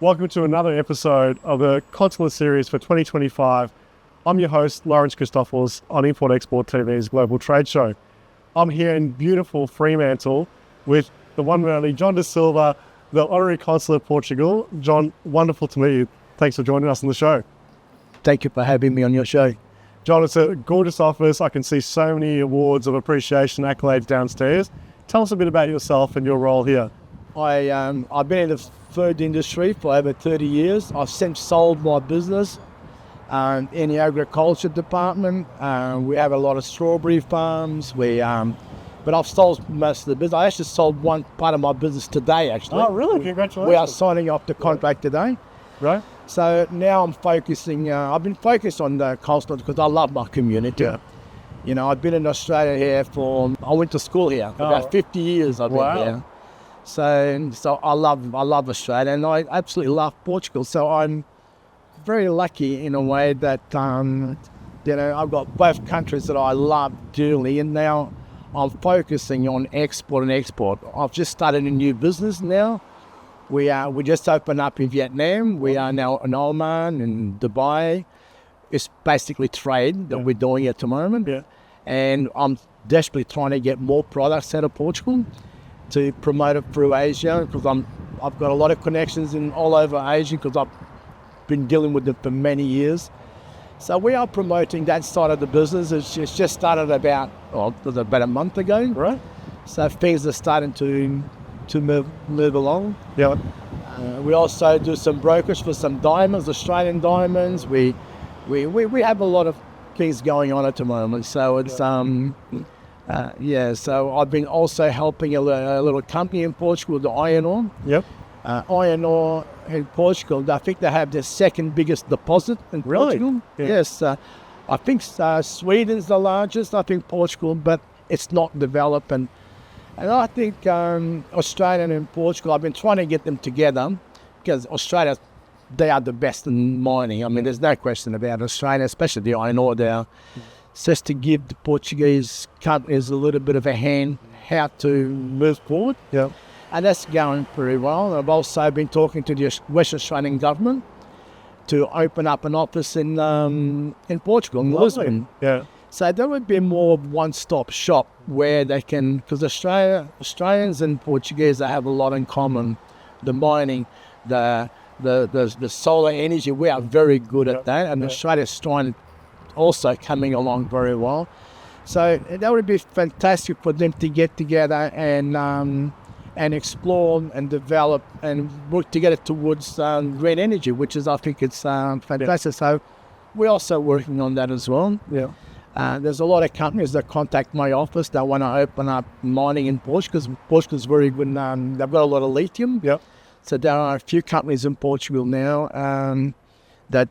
Welcome to another episode of the Consul series for 2025. I'm your host, Lawrence Christoffels, on Import Export TV's Global Trade Show. I'm here in beautiful Fremantle with the one and only John de Silva, the Honorary Consul of Portugal. John, wonderful to meet you. Thanks for joining us on the show. Thank you for having me on your show. John, it's a gorgeous office. I can see so many awards of appreciation, accolades downstairs. Tell us a bit about yourself and your role here. I've been in the food industry for over 30 years. I've since sold my business in the agriculture department. We have a lot of strawberry farms. But I've sold most of the business. I actually sold one part of my business today, actually. Oh, really? Congratulations. We are signing off the contract today. Right. So now I'm focusing, I've been focused on the Consul because I love my community. Yeah. You know, I've been in Australia here I went to school here for about 50 years I've been here. So I love Australia, and I absolutely love Portugal. So I'm very lucky in a way that, I've got both countries that I love dearly, and now I'm focusing on export. I've just started a new business now. We just opened up in Vietnam. We are now in Oman and Dubai. It's basically trade that we're doing at the moment. Yeah. And I'm desperately trying to get more products out of Portugal to promote it through Asia, because I've got a lot of connections in all over Asia because I've been dealing with them for many years. So we are promoting that side of the business. It's just started about a month ago. Right. So things are starting to move along. Yeah. We also do some brokerage for some diamonds, Australian diamonds. We have a lot of things going on at the moment. So it's so I've been also helping a little company in Portugal, the iron ore. Yep. Iron ore in Portugal, I think they have the second biggest deposit in Portugal. Yeah. Yes. I think Sweden's the largest, I think Portugal, but it's not developed. And I think Australia and Portugal, I've been trying to get them together because Australia, they are the best in mining. I mean, there's no question about Australia, especially the iron ore there. Just to give the Portuguese companies a little bit of a hand how to move forward. Yeah. And that's going pretty well. I've also been talking to the West Australian government to open up an office in Portugal, in Lisbon. Yeah. So there would be more one-stop shop where they can, because Australians and Portuguese, they have a lot in common. The mining, the solar energy, we are very good at that, and Australia's also coming along very well. So that would be fantastic for them to get together and explore and develop and work together towards green energy, which is, I think it's fantastic. So we're also working on that as well. Yeah. There's a lot of companies that contact my office that want to open up mining in Portugal, because Portugal's very good. They've got a lot of lithium. Yep. So there are a few companies in Portugal now that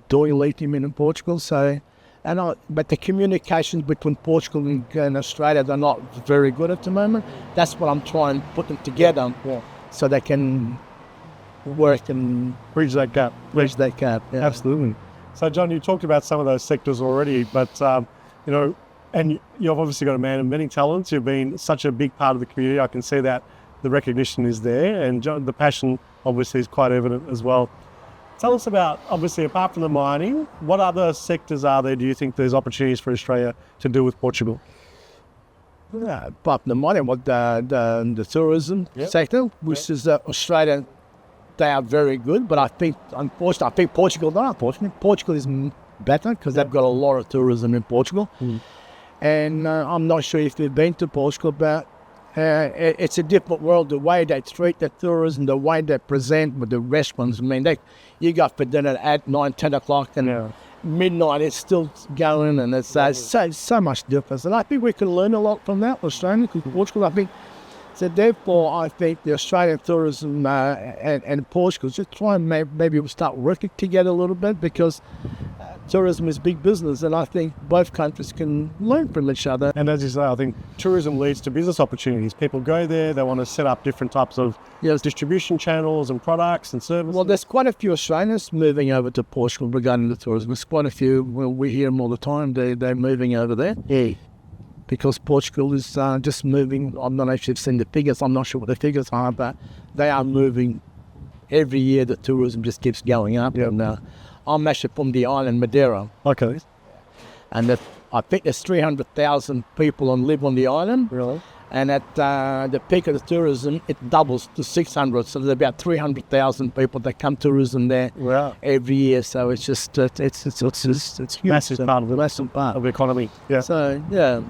doing lithium in Portugal. So, but the communications between Portugal and Australia, they're not very good at the moment. That's what I'm trying to put them together so they can work and bridge that gap. Yeah. Absolutely. So, John, you talked about some of those sectors already, but, and you've obviously got a man of many talents. You've been such a big part of the community. I can see that the recognition is there, and John, the passion obviously is quite evident as well. Tell us about, obviously, apart from the mining, what other sectors are there, do you think there's opportunities for Australia to do with Portugal? Yeah, apart from the mining, the tourism sector, which is Australia, they are very good, but I think, unfortunately, Portugal is better because they've got a lot of tourism in Portugal. And I'm not sure if you've been to Portugal, but it's a different world, the way they treat the tourism, the way they present with the restaurants. I mean, you go for dinner at 9, 10 o'clock and midnight, it's still going, and it's so much difference. And I think we can learn a lot from that, Australia, because Portugal, I think. So therefore, I think the Australian tourism and Portugal just try and maybe we'll start working together a little bit, because tourism is big business, and I think both countries can learn from each other. And as you say, I think tourism leads to business opportunities. People go there, they want to set up different types of distribution channels and products and services. Well, there's quite a few Australians moving over to Portugal regarding the tourism. There's quite a few. Well, we hear them all the time. They're moving over there. Yeah. Because Portugal is just moving. I'm not sure if you've seen the figures. I'm not sure what the figures are, but they are moving every year the tourism just keeps going up. Yep. And I'm actually from the island Madeira, Okay. and I think there's 300,000 people live on the island. Really? And at the peak of the tourism, it doubles to 600. So there's about 300,000 people that come tourism there Wow. every year. So it's just it's huge. Massive part of the massive part. of the economy. Yeah. So yeah.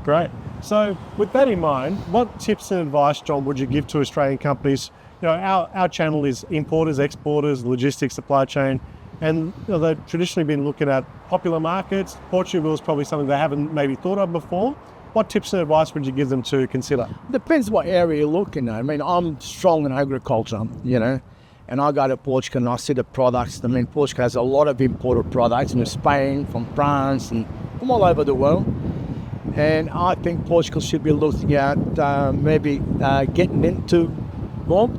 Great. So with that in mind, what tips and advice, John, would you give to Australian companies? You know, our channel is importers, exporters, logistics, supply chain, and they've traditionally been looking at popular markets. Portugal is probably something they haven't maybe thought of before. What tips and advice would you give them to consider? Depends what area you're looking at. I mean, I'm strong in agriculture, you know, and I go to Portugal and I see the products. I mean, Portugal has a lot of imported products from Spain, from France, and from all over the world. And I think Portugal should be looking at maybe getting into more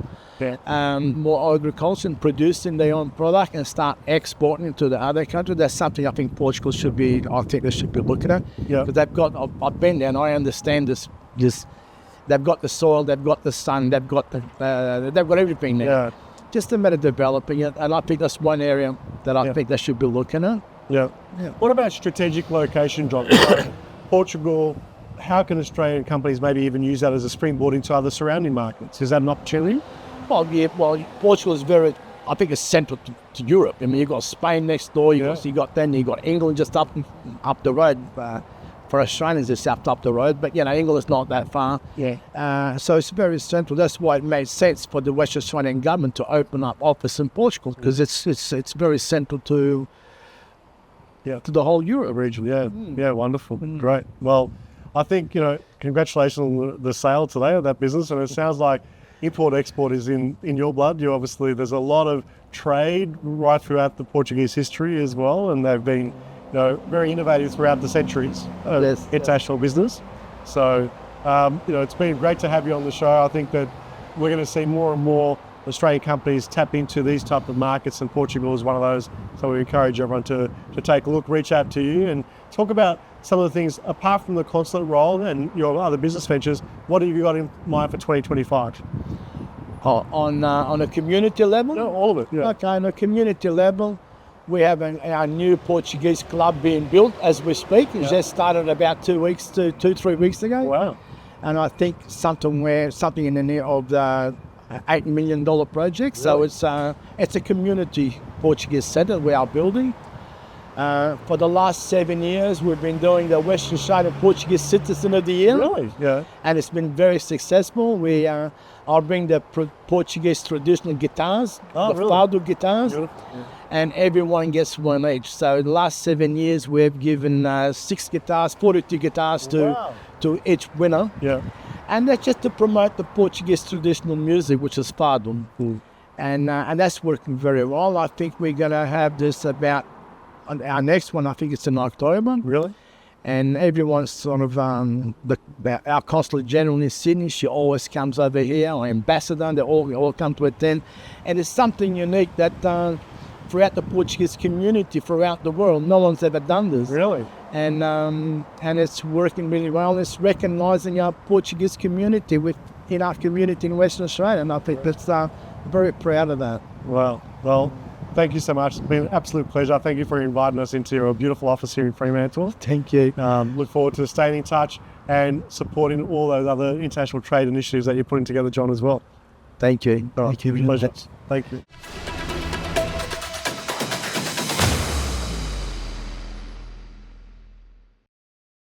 agriculture and producing their own product and start exporting to the other countries. That's something I think Portugal should be. I think they should be looking at. Yeah. Because they've got. I've been there and I understand this. They've got the soil, they've got the sun, they've got everything there. Yeah. Just a matter of developing it, and I think that's one area that I think they should be looking at. Yeah. Yeah. What about strategic location, John? So Portugal, how can Australian companies maybe even use that as a springboard into other surrounding markets? Is that an opportunity? Well, yeah. Well, Portugal is very. I think it's central to Europe. I mean, you've got Spain next door. You got England just up the road. For Australians, it's up the road, but England's not that far. Yeah. So it's very central. That's why it made sense for the West Australian government to open up office in Portugal, because it's very central to the whole Europe region. Yeah. Yeah. Wonderful. Great. Well, I think congratulations on the sale today of that business, and it sounds like import-export is in your blood. There's a lot of trade right throughout the Portuguese history as well, and they've been very innovative throughout the centuries of international business. So, it's been great to have you on the show. I think that we're going to see more and more Australian companies tap into these type of markets, and Portugal is one of those. So we encourage everyone to take a look, reach out to you, and talk about some of the things, apart from the consulate role and your other business ventures. What have you got in mind for 2025? On a community level? No, all of it. Yeah. Okay, on a community level, we have our new Portuguese club being built as we speak. It just started about 3 weeks ago. Wow. And I think something in the near of the $8 million project. Really? So it's a community Portuguese centre we are building. For the last 7 years, we've been doing the Western Australian Portuguese Citizen of the Year. Really? Yeah. And it's been very successful. I'll bring the Portuguese traditional guitars, fado guitars, and everyone gets one each. So the last 7 years, we've given 42 guitars to each winner. Yeah. And that's just to promote the Portuguese traditional music, which is fado. And that's working very well. I think we're going to have this our next one, I think it's in October. Really? And everyone's sort of, our Consul General in Sydney, she always comes over here, our ambassador, they all come to attend. And it's something unique that throughout the Portuguese community, throughout the world, no one's ever done this. Really? And it's working really well. It's recognising our Portuguese community in our community in Western Australia, and I think that's very proud of that. Wow. Well, thank you so much. It's been an absolute pleasure. Thank you for inviting us into your beautiful office here in Fremantle. Thank you. Look forward to staying in touch and supporting all those other international trade initiatives that you're putting together, John, as well. Thank you. All right. Thank you very Pleasure. much. Thank you.